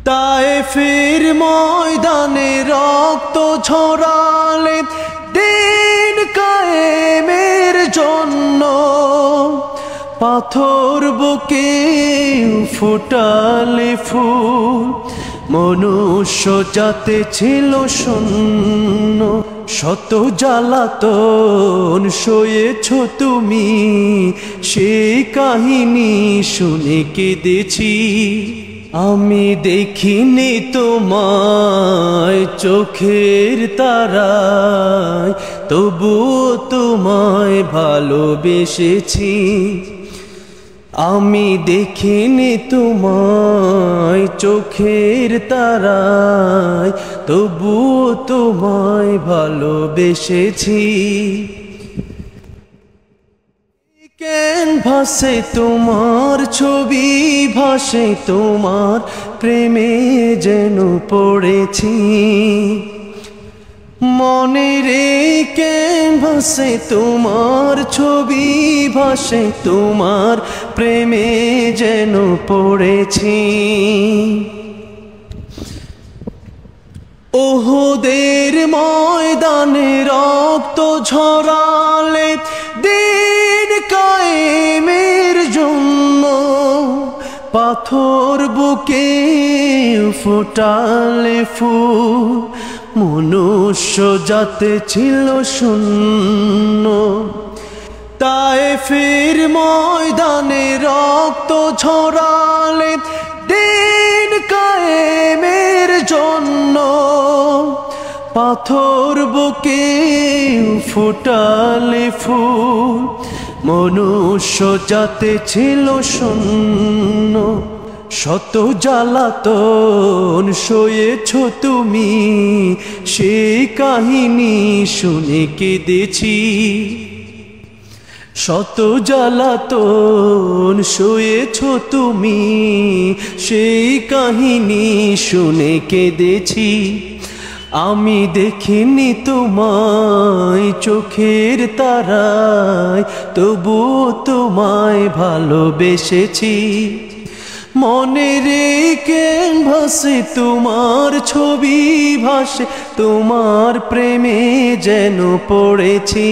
তায়েফের ময়দানে রক্ত ঝরালে দিন কায়েমের জন্য, পাথর বুকে ফুটালে ফুল, মনুষ্য জাতে ছিল শূন্য। শত জ্বালাতন সয়েছ তুমি, সেই কাহিনী শুনে কেঁদেছি। আমি দেখিনি তোমায় চোখের তারায়, তবুও তোমায় ভালোবেসেছি। আমি দেখিনি তোমায় চোখের তারায়, তবুও তোমায় ভালোবেসেছি। ভাসে তোমার ছবি, ভাসে তোমার প্রেমে যেন পড়েছি। মনে রেখে ভাসে তোমার ছবি, ভাসে তোমার প্রেমে যেন পড়েছি। ওহুদের ময়দানে রক্ত ঝরালে দিন কায়েমের জন্য, পাথর বুকে ফোটালে ফুল, মনুষ্য জাতে ছিল শূন্য। তায়েফের ময়দানে রক্ত ঝরালে দিন কায়েমের জন্য, পাথর বুকে ফুটালে ফুল, মনুষ্য জাতে ছিল শূন্য। শত জ্বালাতন সয়েছ তুমি, সেই কাহিনী শুনে কেঁদেছি। শত জ্বালাতন সয়েছ তুমি, সেই কাহিনী শুনে কেঁদেছি। আমি দেখিনি তোমায় চোখের তারায়, তবুও তোমায় ভালোবেসেছি। মনে রেখে ভাসে তোমার ছবি, ভাসে তোমার প্রেমে যেন পড়েছি।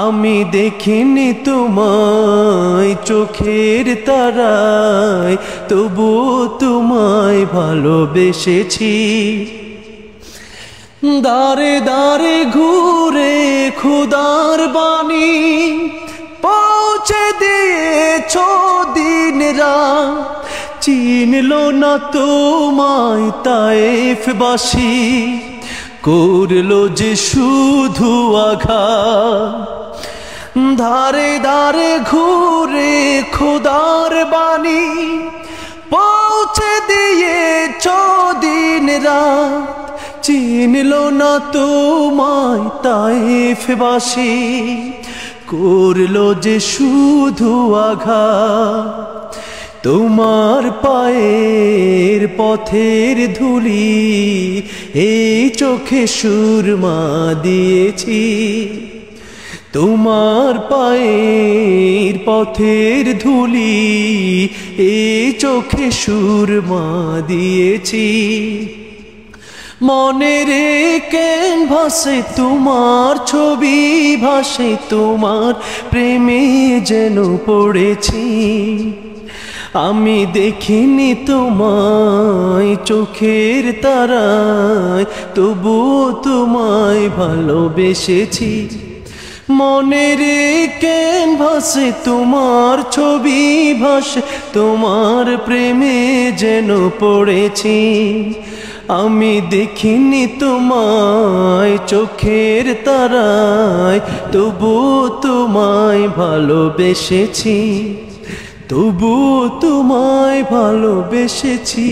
আমি দেখিনি তোমায় চোখের তারায়, তবুও তোমায় ভালোবেসেছি। দারে দারে ঘুরে খোদার বাণী পৌঁছে দিয়েছ দিন রাত, চিনল না তোমায় তায়েফবাসী, করলো যে শুধু আঘাত। ধারে ধারে ঘুরে খোদার বাণী পৌঁছে দিয়েছ দিন রাত, চিনল না তোমায় তায়েফবাসী, করলো যে শুধু আঘাত। তোমার পায়ের পথের ধুলি এই চোখে সুরমা দিয়েছি। তোমার পায়ের পথের ধুলি এই চোখে সুরমা দিয়েছি। মনে রেখে ভাসে তোমার ছবি, ভাসে তোমার প্রেমে যেন পড়েছি। আমি দেখিনি তোমায় চোখের তারায়, তবুও তোমায় ভালোবেসেছি। মনে রেখে ভাসে তোমার ছবি, ভাসে তোমার প্রেমে যেন পড়েছি। আমি দেখিনি তোমায় চোখের তারায়, তবুও তোমায় ভালোবেসেছি, তবুও তোমায় ভালোবেসেছি।